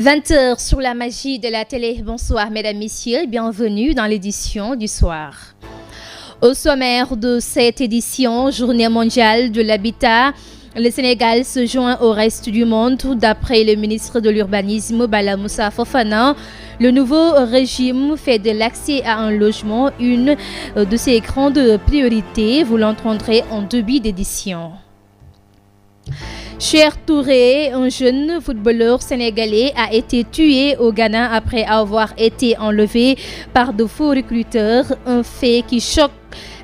20h sur la magie de la télé. Bonsoir mesdames, messieurs, bienvenue dans l'édition du soir. Au sommaire de cette édition, Journée mondiale de l'habitat, le Sénégal se joint au reste du monde. D'après le ministre de l'Urbanisme, Bala Moussa Fofana, le nouveau régime fait de l'accès à un logement une de ses grandes priorités. Vous l'entendrez en début d'édition. Cher Touré, un jeune footballeur sénégalais, a été tué au Ghana après avoir été enlevé par de faux recruteurs, un fait qui choque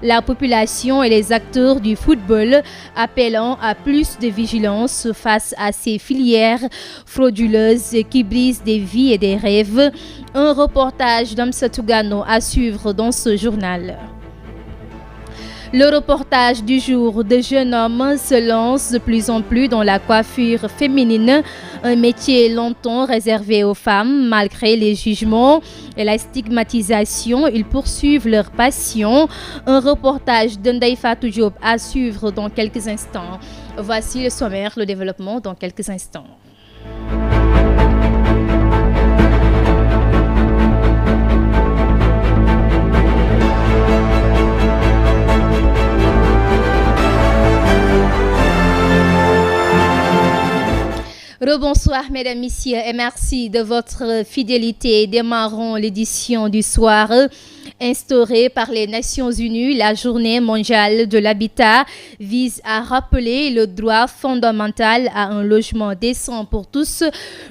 la population et les acteurs du football, appelant à plus de vigilance face à ces filières frauduleuses qui brisent des vies et des rêves. Un reportage d'Amsa Tougano à suivre dans ce journal. Le reportage du jour, de jeunes hommes se lancent de plus en plus dans la coiffure féminine, un métier longtemps réservé aux femmes. Malgré les jugements et la stigmatisation, ils poursuivent leur passion. Un reportage d'Ndeye Fatou Diop à suivre dans quelques instants. Voici le sommaire, le développement dans quelques instants. Rebonsoir mesdames, messieurs et merci de votre fidélité. Démarrons l'édition du soir. Instaurée par les Nations Unies, la Journée mondiale de l'habitat vise à rappeler le droit fondamental à un logement décent pour tous.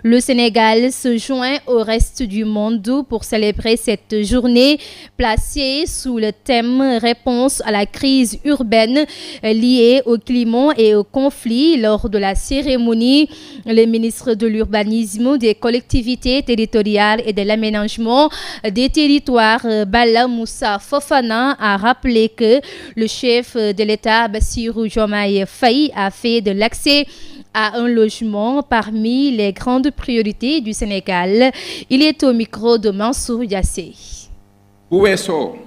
Le Sénégal se joint au reste du monde pour célébrer cette journée placée sous le thème Réponse à la crise urbaine liée au climat et au conflit. Lors de la cérémonie, le ministre de l'Urbanisme, des collectivités territoriales et de l'aménagement des territoires, Bala Moussa Fofana, a rappelé que le chef de l'État, Bassirou Diomaye Faye, a fait de l'accès à un logement parmi les grandes priorités du Sénégal. Il est au micro de Mansour Yassé. Bu weesoo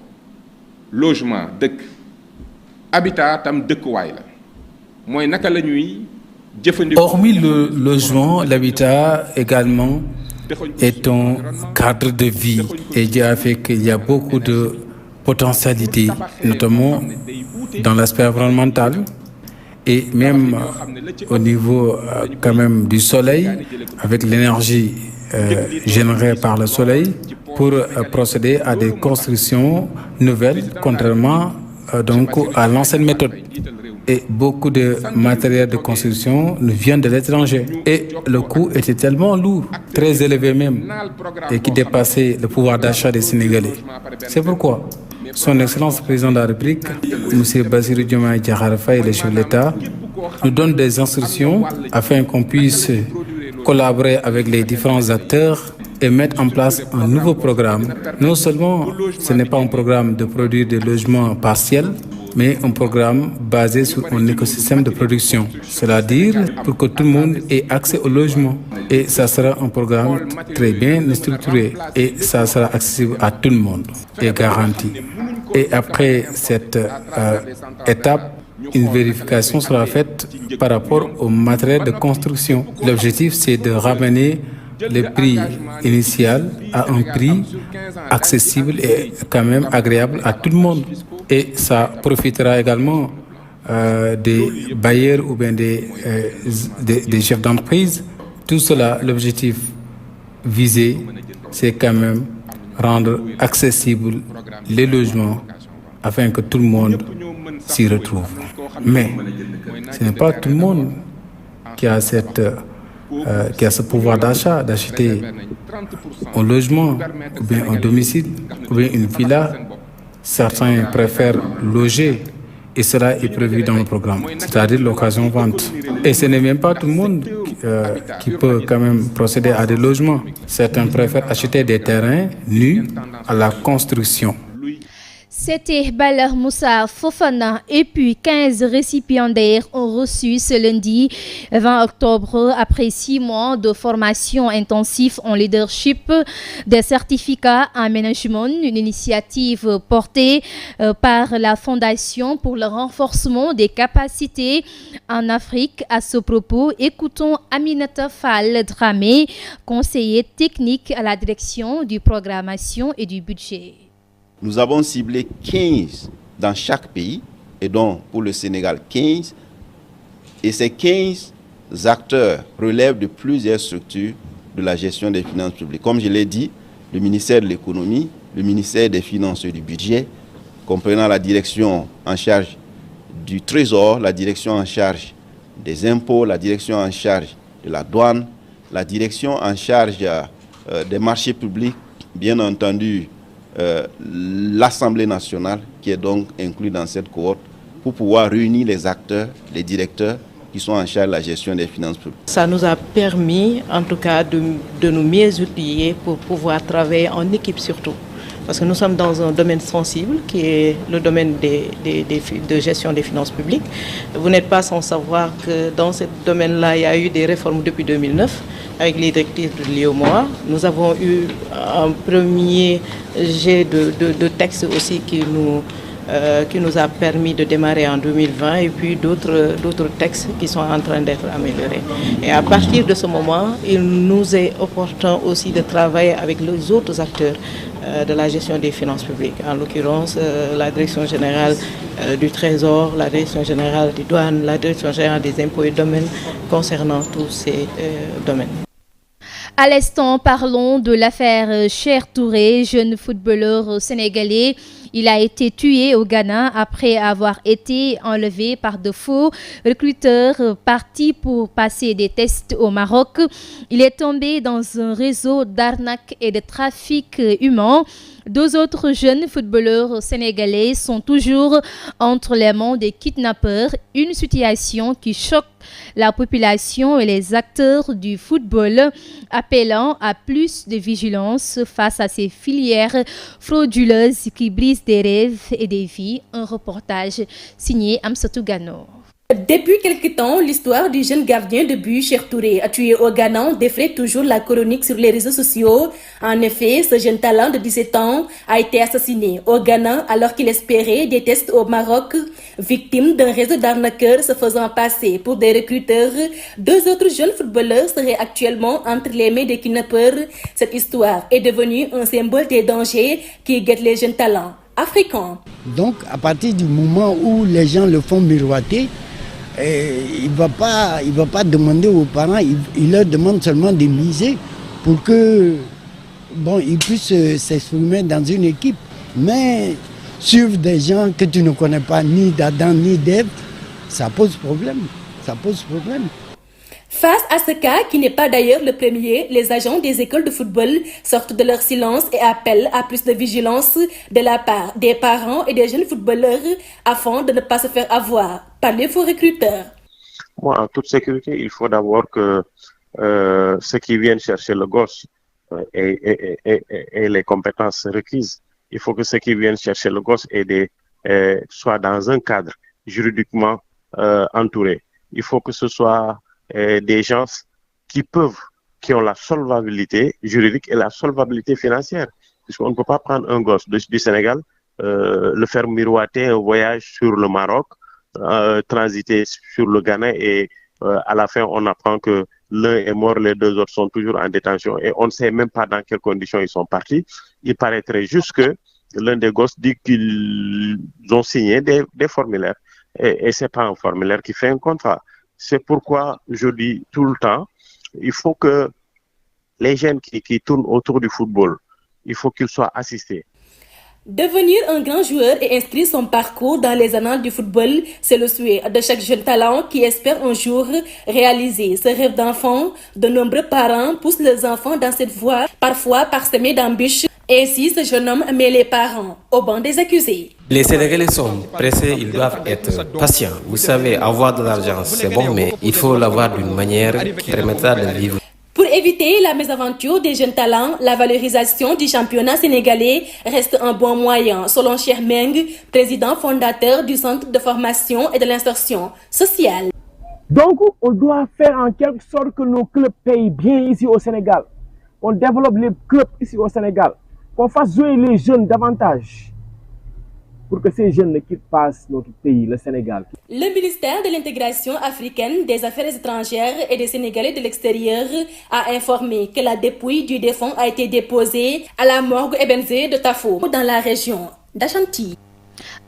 logement dëkk habitat tam dëkkuwaay la mooy naka la ñuy jëfandikoo. Hormis le logement, l'habitat également est un cadre de vie et Dieu a fait qu'il y a beaucoup de potentialités, notamment dans l'aspect environnemental et même au niveau quand même du soleil, avec l'énergie générée par le soleil, pour procéder à des constructions nouvelles, contrairement donc à l'ancienne méthode. Et beaucoup de matériel de construction nous viennent de l'étranger. Et le coût était tellement lourd, très élevé même, et qui dépassait le pouvoir d'achat des Sénégalais. C'est pourquoi son Excellence Président de la République, M. Bassirou Diomaye Diakhar Faye, le chef de l'État, nous donne des instructions afin qu'on puisse collaborer avec les différents acteurs et mettre en place un nouveau programme. Non seulement ce n'est pas un programme de produire des logements partiels, mais un programme basé sur un écosystème de production. C'est-à-dire pour que tout le monde ait accès au logement. Et ça sera un programme très bien structuré et ça sera accessible à tout le monde et garanti. Et après cette étape, une vérification sera faite par rapport au matériel de construction. L'objectif, c'est de ramener le prix initial à un prix accessible et quand même agréable à tout le monde. Et ça profitera également des bailleurs ou bien des chefs d'entreprise. Tout cela, l'objectif visé, c'est quand même rendre accessible les logements afin que tout le monde s'y retrouve. Mais ce n'est pas tout le monde qui a ce pouvoir d'achat, d'acheter un logement, ou bien un domicile, ou bien une villa. Certains préfèrent loger et cela est prévu dans le programme, c'est-à-dire l'occasion-vente. Et ce n'est même pas tout le monde qui peut quand même procéder à des logements. Certains préfèrent acheter des terrains nus à la construction. C'était Baler Moussa Fofana et puis 15 récipiendaires ont reçu ce lundi 20 octobre, après 6 mois de formation intensive en leadership, des certificats en management, une initiative portée par la Fondation pour le renforcement des capacités en Afrique. À ce propos, écoutons Aminata Fall Dramé, conseiller technique à la direction du programmation et du budget. Nous avons ciblé 15 dans chaque pays, et donc pour le Sénégal 15. Et ces 15 acteurs relèvent de plusieurs structures de la gestion des finances publiques. Comme je l'ai dit, le ministère de l'économie, le ministère des finances et du budget, comprenant la direction en charge du trésor, la direction en charge des impôts, la direction en charge de la douane, la direction en charge des marchés publics, bien entendu, l'Assemblée nationale qui est donc inclue dans cette cohorte pour pouvoir réunir les acteurs, les directeurs qui sont en charge de la gestion des finances publiques. Ça nous a permis en tout cas de nous mieux outiller pour pouvoir travailler en équipe surtout. Parce que nous sommes dans un domaine sensible qui est le domaine de gestion des finances publiques. Vous n'êtes pas sans savoir que dans ce domaine-là, il y a eu des réformes depuis 2009 avec les directives de l'IOMOA. Nous avons eu un premier jet de textes aussi qui nous a permis de démarrer en 2020 et puis d'autres textes qui sont en train d'être améliorés. Et à partir de ce moment, il nous est opportun aussi de travailler avec les autres acteurs de la gestion des finances publiques, en l'occurrence la Direction générale du Trésor, la Direction générale des douanes, la Direction générale des impôts et domaines concernant tous ces domaines. À l'instant, parlons de l'affaire Cher Touré, jeune footballeur sénégalais. Il a été tué au Ghana après avoir été enlevé par de faux recruteurs partis pour passer des tests au Maroc. Il est tombé dans un réseau d'arnaques et de trafic humain. 2 autres jeunes footballeurs sénégalais sont toujours entre les mains des kidnappeurs, une situation qui choque la population et les acteurs du football, appelant à plus de vigilance face à ces filières frauduleuses qui brisent des rêves et des vies. Un reportage signé Amsatou Gano. Depuis quelque temps, l'histoire du jeune gardien de but Cher Touré tué au Ghana défraie toujours la chronique sur les réseaux sociaux. En effet, ce jeune talent de 17 ans a été assassiné au Ghana alors qu'il espérait des tests au Maroc. Victime d'un réseau d'arnaqueurs se faisant passer pour des recruteurs, 2 autres jeunes footballeurs seraient actuellement entre les mains des kidnappeurs. Cette histoire est devenue un symbole des dangers qui guettent les jeunes talents africains. Donc, à partir du moment où les gens le font miroiter, il va pas demander aux parents, il leur demande seulement de miser pour que ils puissent s'exprimer dans une équipe. Mais suivre des gens que tu ne connais pas, ni d'Adam ni d'Ève, ça pose problème. Face à ce cas, qui n'est pas d'ailleurs le premier, les agents des écoles de football sortent de leur silence et appellent à plus de vigilance de la part des parents et des jeunes footballeurs afin de ne pas se faire avoir par les faux recruteurs. Moi, en toute sécurité, il faut d'abord que ceux qui viennent chercher le gosse aient les compétences requises. Il faut que ceux qui viennent chercher le gosse soient dans un cadre juridiquement entouré. Il faut que ce soit des gens qui ont la solvabilité juridique et la solvabilité financière. Puisqu'on ne peut pas prendre un gosse du Sénégal, le faire miroiter un voyage sur le Maroc, transiter sur le Ghana et à la fin on apprend que l'un est mort, les 2 autres sont toujours en détention et on ne sait même pas dans quelles conditions ils sont partis. Il paraîtrait juste que l'un des gosses dit qu'ils ont signé des formulaires et c'est pas un formulaire qui fait un contrat. C'est pourquoi je dis tout le temps, il faut que les jeunes qui tournent autour du football, il faut qu'ils soient assistés. Devenir un grand joueur et inscrire son parcours dans les annales du football, c'est le souhait de chaque jeune talent qui espère un jour réaliser ce rêve d'enfant. De nombreux parents poussent leurs enfants dans cette voie, parfois parsemée d'embûches. Ainsi, ce jeune homme met les parents au banc des accusés. Les Sénégalais sont pressés, ils doivent être patients. Vous savez, avoir de l'argent, c'est bon, mais il faut l'avoir d'une manière qui permettra de vivre. Pour éviter la mésaventure des jeunes talents, la valorisation du championnat sénégalais reste un bon moyen, selon Cheikh Meng, président fondateur du Centre de formation et de l'insertion sociale. Donc, on doit faire en quelque sorte que nos clubs payent bien ici au Sénégal. On développe les clubs ici au Sénégal. Qu'on fasse jouer les jeunes davantage pour que ces jeunes ne quittent pas notre pays, le Sénégal. Le ministère de l'Intégration africaine, des Affaires étrangères et des Sénégalais de l'extérieur a informé que la dépouille du défunt a été déposée à la morgue Ebenezer de Tafo, dans la région d'Ashanti.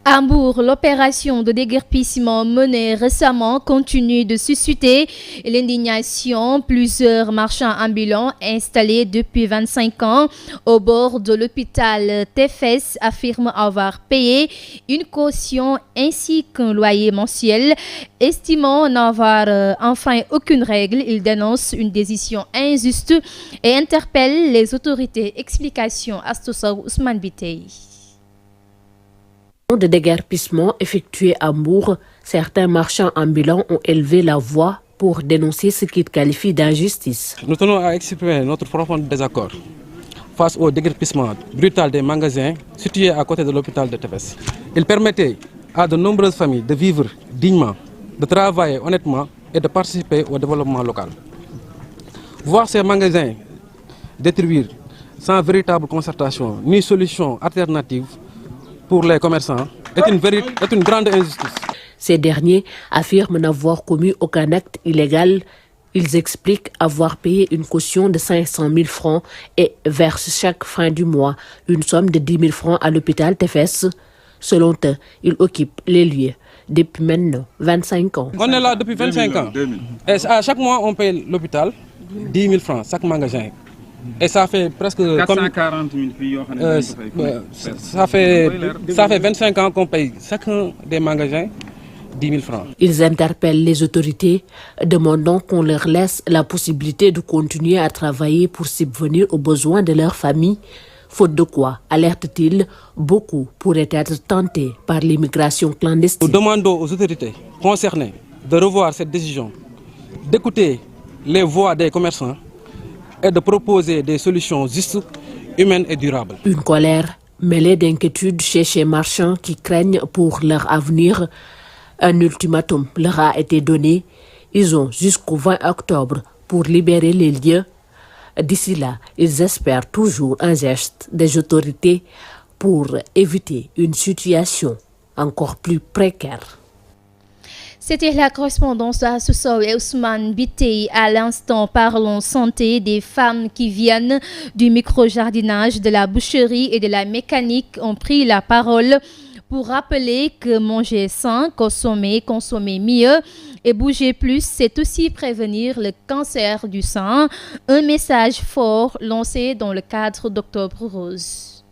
À Mbour, l'opération de déguerpissement menée récemment continue de susciter l'indignation. Plusieurs marchands ambulants installés depuis 25 ans au bord de l'hôpital TFS affirment avoir payé une caution ainsi qu'un loyer mensuel. Estimant n'avoir enfin aucune règle, ils dénoncent une décision injuste et interpellent les autorités. Explication Astoussa Ousmane Bitey. De déguerpissement effectué à Mbour, certains marchands ambulants ont élevé la voix pour dénoncer ce qu'ils qualifient d'injustice. Nous tenons à exprimer notre profond désaccord face au déguerpissement brutal des magasins situés à côté de l'hôpital de Tefes. Il permettait à de nombreuses familles de vivre dignement, de travailler honnêtement et de participer au développement local. Voir ces magasins détruire sans véritable concertation ni solution alternative pour les commerçants est une grande injustice. Ces derniers affirment n'avoir commis aucun acte illégal. Ils expliquent avoir payé une caution de 500 000 francs et versent chaque fin du mois une somme de 10 000 francs à l'hôpital TFS. Selon eux, ils occupent les lieux depuis maintenant 25 ans. On est là depuis 25 ans. Et à chaque mois, on paye l'hôpital 10 000 francs, chaque magasin. Et ça fait presque 440 000 ça fait 25 ans qu'on paye chacun des magasins 10 000 francs. Ils interpellent les autorités, demandant qu'on leur laisse la possibilité de continuer à travailler pour subvenir aux besoins de leur famille. Faute de quoi, alerte-t-il, beaucoup pourraient être tentés par l'immigration clandestine. Nous demandons aux autorités concernées de revoir cette décision, d'écouter les voix des commerçants et de proposer des solutions justes, humaines et durables. Une colère mêlée d'inquiétude chez ces marchands qui craignent pour leur avenir. Un ultimatum leur a été donné. Ils ont jusqu'au 20 octobre pour libérer les lieux. D'ici là, ils espèrent toujours un geste des autorités pour éviter une situation encore plus précaire. C'était la correspondance d'Assousso et Ousmane Bitey. À l'instant, parlons santé des femmes qui viennent du micro-jardinage, de la boucherie et de la mécanique ont pris la parole pour rappeler que manger sain, consommer mieux et bouger plus, c'est aussi prévenir le cancer du sein. Un message fort lancé dans le cadre d'Octobre Rose.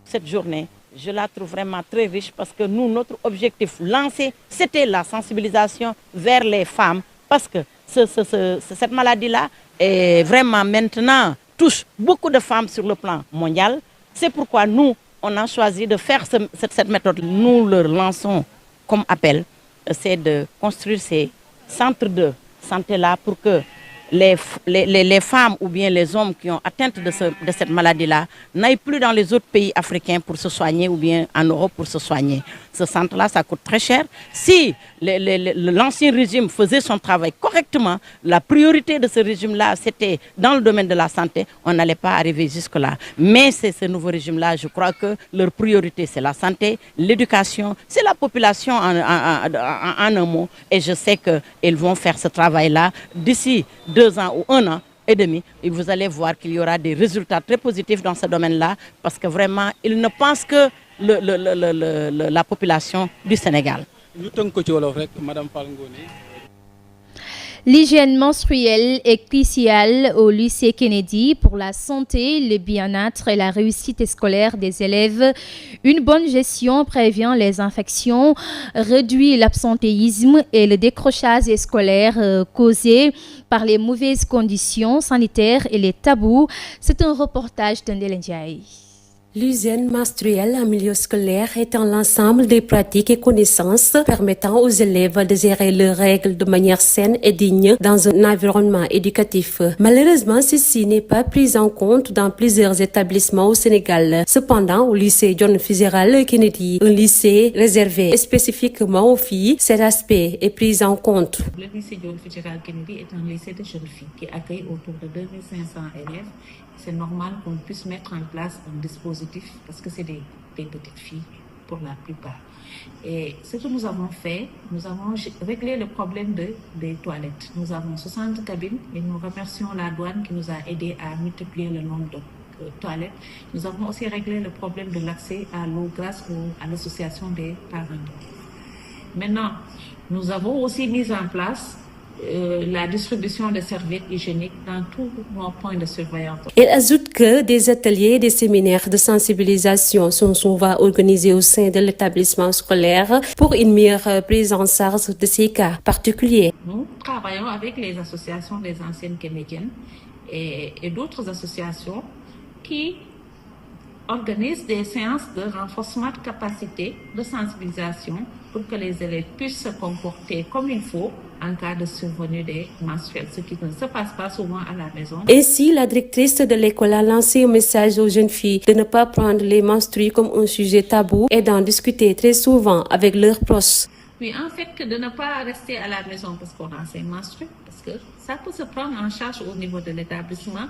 Cette journée, je la trouve vraiment très riche parce que nous, notre objectif lancé, c'était la sensibilisation vers les femmes parce que cette maladie-là est vraiment maintenant touche beaucoup de femmes sur le plan mondial. C'est pourquoi nous, on a choisi de faire cette méthode. Nous leur lançons comme appel, c'est de construire ces centres de santé-là pour que les femmes ou bien les hommes qui ont atteinte de cette maladie-là n'aillent plus dans les autres pays africains pour se soigner ou bien en Europe pour se soigner. Ce centre-là, ça coûte très cher. Si l'ancien régime faisait son travail correctement, la priorité de ce régime-là, c'était dans le domaine de la santé, on n'allait pas arriver jusque-là. Mais c'est ce nouveau régime-là, je crois que leur priorité, c'est la santé, l'éducation, c'est la population en un mot. Et je sais qu'ils vont faire ce travail-là d'ici 2 ans ou 1 an et demi, et vous allez voir qu'il y aura des résultats très positifs dans ce domaine-là, parce que vraiment, ils ne pensent que la population du Sénégal. L'hygiène menstruelle est cruciale au lycée Kennedy pour la santé, le bien-être et la réussite scolaire des élèves. Une bonne gestion prévient les infections, réduit l'absentéisme et le décrochage scolaire causé par les mauvaises conditions sanitaires et les tabous. C'est un reportage d'Andel Ndiaye. L'hygiène menstruelle en milieu scolaire est l'ensemble des pratiques et connaissances permettant aux élèves de gérer leurs règles de manière saine et digne dans un environnement éducatif. Malheureusement, ceci n'est pas pris en compte dans plusieurs établissements au Sénégal. Cependant, au lycée John Fitzgerald Kennedy, un lycée réservé spécifiquement aux filles, cet aspect est pris en compte. Le lycée John Fitzgerald Kennedy est un lycée de jeunes filles qui accueille autour de 2500 élèves. C'est normal qu'on puisse mettre en place un dispositif parce que c'est des petites filles pour la plupart. Et ce que nous avons fait, nous avons réglé le problème des toilettes. Nous avons 60 cabines et nous remercions la douane qui nous a aidés à multiplier le nombre de toilettes. Nous avons aussi réglé le problème de l'accès à l'eau grâce à l'association des parents. Maintenant, nous avons aussi mis en place la distribution de serviettes hygiéniques dans tous nos points de surveillance. Il ajoute que des ateliers et des séminaires de sensibilisation sont souvent organisés au sein de l'établissement scolaire pour une meilleure prise en charge de ces cas particuliers. Nous travaillons avec les associations des anciennes Kemédiennes et d'autres associations qui organisent des séances de renforcement de capacité de sensibilisation pour que les élèves puissent se comporter comme il faut en cas de survenue des menstruels, ce qui ne se passe pas souvent à la maison. Ainsi, la directrice de l'école a lancé un message aux jeunes filles de ne pas prendre les menstrues comme un sujet tabou et d'en discuter très souvent avec leurs proches. Oui, en fait, de ne pas rester à la maison parce qu'on a ses menstrues, parce que ça peut se prendre en charge au niveau de l'établissement,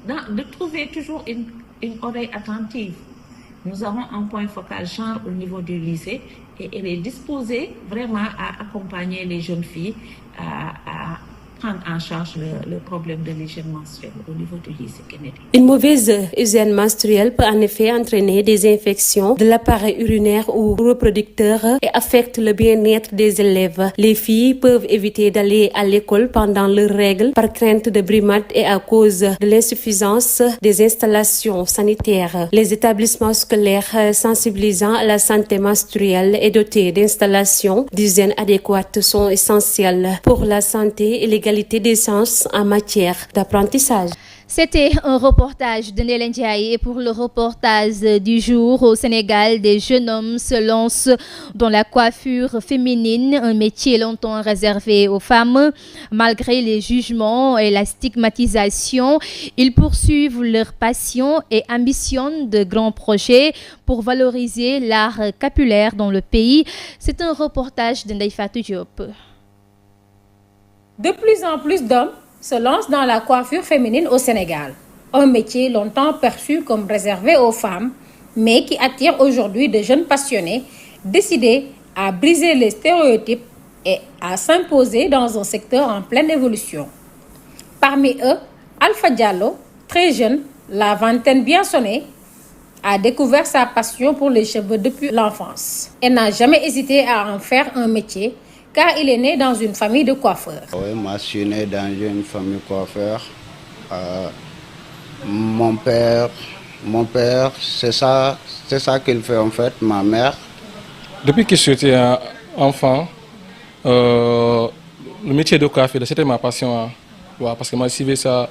de trouver toujours une oreille attentive. Nous avons un point focal genre au niveau du lycée et elle est disposée vraiment à accompagner les jeunes filles à prendre en charge le problème de l'hygiène menstruelle au niveau du lycée Kennedy. Une mauvaise hygiène menstruelle peut en effet entraîner des infections de l'appareil urinaire ou reproducteur et affecte le bien-être des élèves. Les filles peuvent éviter d'aller à l'école pendant leurs règles par crainte de brimades et à cause de l'insuffisance des installations sanitaires. Les établissements scolaires sensibilisant à la santé menstruelle et dotés d'installations d'hygiène adéquates sont essentiels pour la santé et l'égalité des chances en matière d'apprentissage. C'était un reportage de Nélène Ndiaye. Et pour le reportage du jour, au Sénégal, des jeunes hommes se lancent dans la coiffure féminine, un métier longtemps réservé aux femmes. Malgré les jugements et la stigmatisation, ils poursuivent leur passion et ambitionnent de grands projets pour valoriser l'art capillaire dans le pays. C'est un reportage de Ndeye Fatou Diop. De plus en plus d'hommes se lancent dans la coiffure féminine au Sénégal. Un métier longtemps perçu comme réservé aux femmes, mais qui attire aujourd'hui de jeunes passionnés décidés à briser les stéréotypes et à s'imposer dans un secteur en pleine évolution. Parmi eux, Alpha Diallo, très jeune, la vingtaine bien sonnée, a découvert sa passion pour les cheveux depuis l'enfance et n'a jamais hésité à en faire un métier car il est né dans une famille de coiffeurs. Oui, moi je suis né dans une famille de coiffeurs. Mon père, c'est ça qu'il fait en fait, ma mère. Depuis que j'étais enfant, le métier de coiffeur, c'était ma passion. Parce que moi, je suivais ça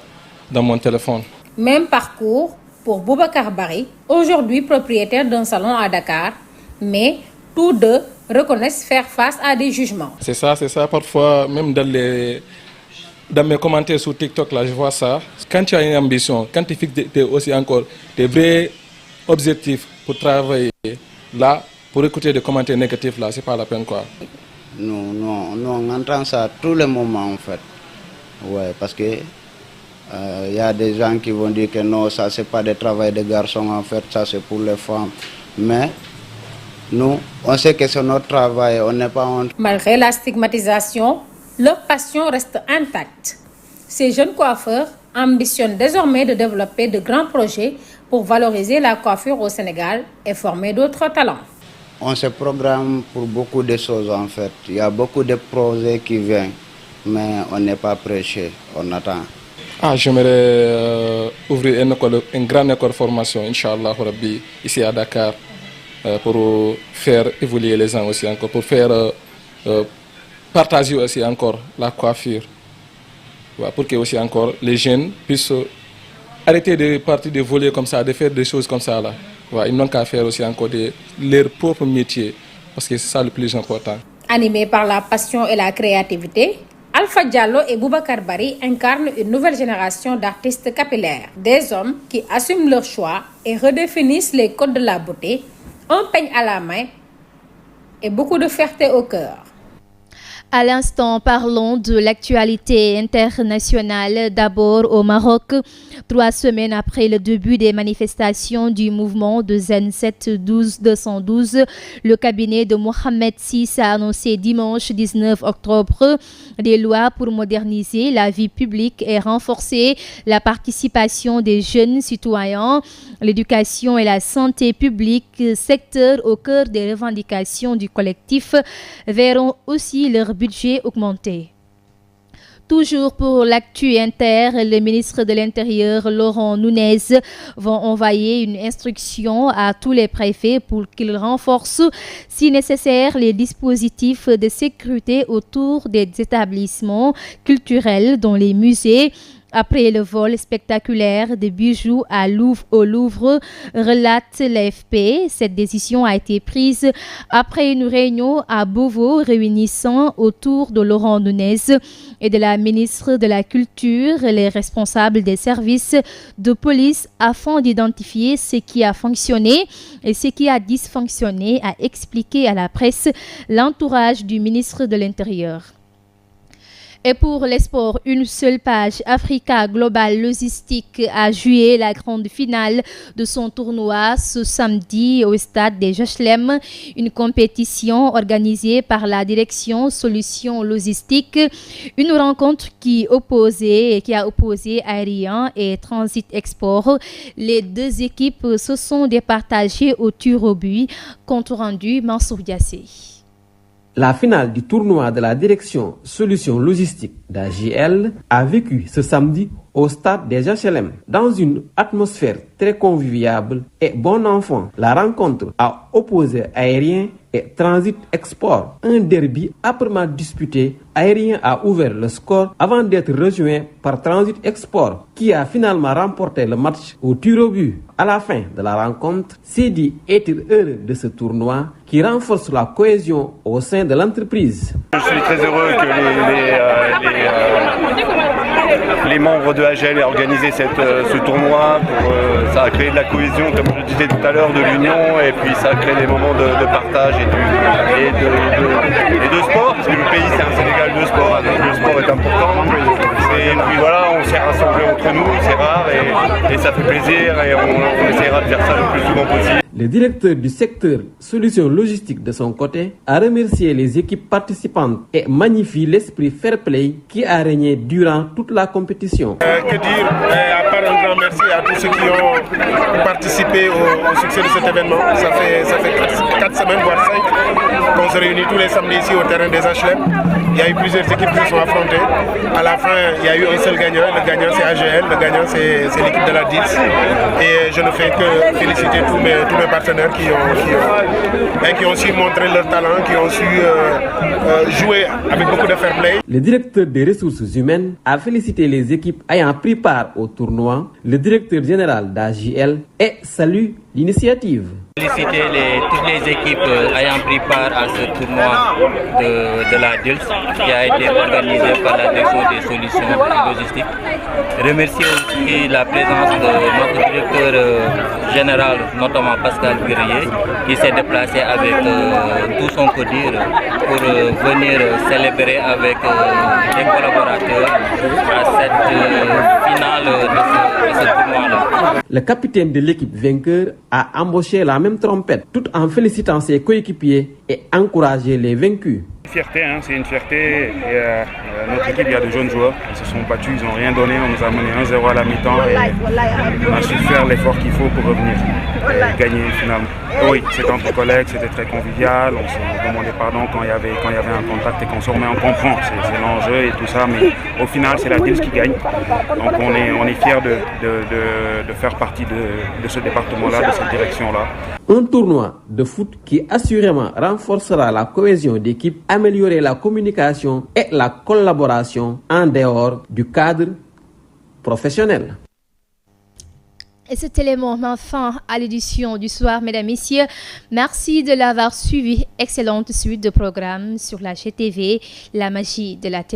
dans mon téléphone. Même parcours pour Boubacar Bari, aujourd'hui propriétaire d'un salon à Dakar, mais tous deux reconnaissent faire face à des jugements. C'est ça. Parfois, même dans mes commentaires sur TikTok, là, je vois ça. Quand tu as une ambition, quand tu fixes aussi encore des vrais objectifs pour travailler, là, pour écouter des commentaires négatifs, là, c'est pas la peine, quoi. Nous, on entend ça à tous les moments, en fait. Ouais, parce que y a des gens qui vont dire que non, ça, c'est pas du travail de garçons, en fait, ça, c'est pour les femmes. Mais nous, on sait que c'est notre travail, on n'est pas honte. Malgré la stigmatisation, leur passion reste intacte. Ces jeunes coiffeurs ambitionnent désormais de développer de grands projets pour valoriser la coiffure au Sénégal et former d'autres talents. On se programme pour beaucoup de choses en fait. Il y a beaucoup de projets qui viennent, mais on n'est pas prêché, on attend. J'aimerais ouvrir une grande école de formation, Inch'Allah, ici à Dakar. Pour faire évoluer les gens aussi encore, pour faire partager aussi encore la coiffure, pour que aussi encore les jeunes puissent arrêter de partir de voler comme ça, de faire des choses comme ça là. Ouais, ils n'ont qu'à faire aussi encore leur propre métier, parce que c'est ça le plus important. Animés par la passion et la créativité, Alpha Diallo et Boubacar Bari incarnent une nouvelle génération d'artistes capillaires. Des hommes qui assument leur choix et redéfinissent les codes de la beauté, un peigne à la main et beaucoup de fierté au cœur. À l'instant, parlons de l'actualité internationale. D'abord au Maroc, 3 semaines après le début des manifestations du mouvement de Zen 7-12-212, le cabinet de Mohamed VI a annoncé dimanche 19 octobre des lois pour moderniser la vie publique et renforcer la participation des jeunes citoyens. L'éducation et la santé publique, secteur au cœur des revendications du collectif, verront aussi leur budget augmenté. Toujours pour l'actu inter, le ministre de l'Intérieur, Laurent Nunez, va envoyer une instruction à tous les préfets pour qu'ils renforcent, si nécessaire, les dispositifs de sécurité autour des établissements culturels, dont les musées. Après le vol spectaculaire de bijoux au Louvre, relate l'AFP. Cette décision a été prise après une réunion à Beauvau réunissant autour de Laurent Nunez et de la ministre de la Culture les responsables des services de police afin d'identifier ce qui a fonctionné et ce qui a dysfonctionné, a expliqué à la presse l'entourage du ministre de l'Intérieur. Et pour les sports, une seule page, Africa Global Logistique a joué la grande finale de son tournoi ce samedi au stade des HLM, une compétition organisée par la direction Solutions Logistique, une rencontre qui a opposé Aérien et Transit Export. Les deux équipes se sont départagées au tir au but, compte rendu Mansour Diassé. La finale du tournoi de la direction Solutions Logistiques d'AGL a vécu ce samedi au stade des HLM. Dans une atmosphère très conviviale et bon enfant, la rencontre a opposé Aérien et Transit Export. Un derby âprement disputé, Aérien a ouvert le score avant d'être rejoint par Transit Export, qui a finalement remporté le match au tir au but. À la fin de la rencontre, Sidi était heureux de ce tournoi qui renforce la cohésion au sein de l'entreprise. Je suis très heureux que les membres de AGL aient organisé ce tournoi. Ça a créé de la cohésion, comme je disais tout à l'heure, de l'union, et puis ça a créé des moments de partage et de sport, parce que le pays c'est un Sénégal de sport, donc le sport est important. Et puis voilà, on s'est rassemblés entre nous, c'est rare et ça fait plaisir, et on essaiera de faire ça le plus souvent possible. Le directeur du secteur Solutions Logistiques de son côté a remercié les équipes participantes et magnifie l'esprit fair play qui a régné durant toute la compétition. Que dire, à part un grand merci à tous ceux qui ont participé au succès de cet événement. Ça fait 4 semaines, voire 5, qu'on se réunit tous les samedis ici au terrain des HLM. Il y a eu plusieurs équipes qui se sont affrontées. À la fin, il y a eu un seul gagnant. Le gagnant, c'est AGL. Le gagnant, c'est l'équipe de la DILS. Et je ne fais que féliciter tous mes partenaires qui ont su montrer leur talent, qui ont su jouer avec beaucoup de fair play. Le directeur des ressources humaines a félicité les équipes ayant pris part au tournoi, le directeur général d'AGL, et salue l'initiative. Féliciter toutes les équipes ayant pris part à ce tournoi de la DILS qui a été organisé par la direction des solutions logistiques. Remercier aussi la présence de notre directeur général, notamment Pascal Guerrier, qui s'est déplacé avec tout son codir pour venir célébrer avec les collaborateurs à cette finale de ce tournoi-là. Le capitaine de l'équipe vainqueur a embauché la même trompette, tout en félicitant ses coéquipiers et encourageant les vaincus. Fierté, c'est une fierté. Et, notre équipe, il y a de jeunes joueurs. Ils se sont battus, ils n'ont rien donné. On nous a mené 1-0 à la mi-temps et on a su faire l'effort qu'il faut pour revenir et gagner finalement. Oui, c'était entre collègues, c'était très convivial. On se demandait pardon quand il y avait un contact et qu'on se remet en comprend. C'est l'enjeu et tout ça, mais au final, c'est la DILS qui gagne. Donc on est fiers de faire partie de ce département-là, de cette direction-là. Un tournoi de foot qui assurément renforcera la cohésion d'équipe, améliorer la communication et la collaboration en dehors du cadre professionnel. Et cet élément met fin à l'édition du soir, mesdames, messieurs. Merci de l'avoir suivi. Excellente suite de programmes sur la GTV, la magie de la télé.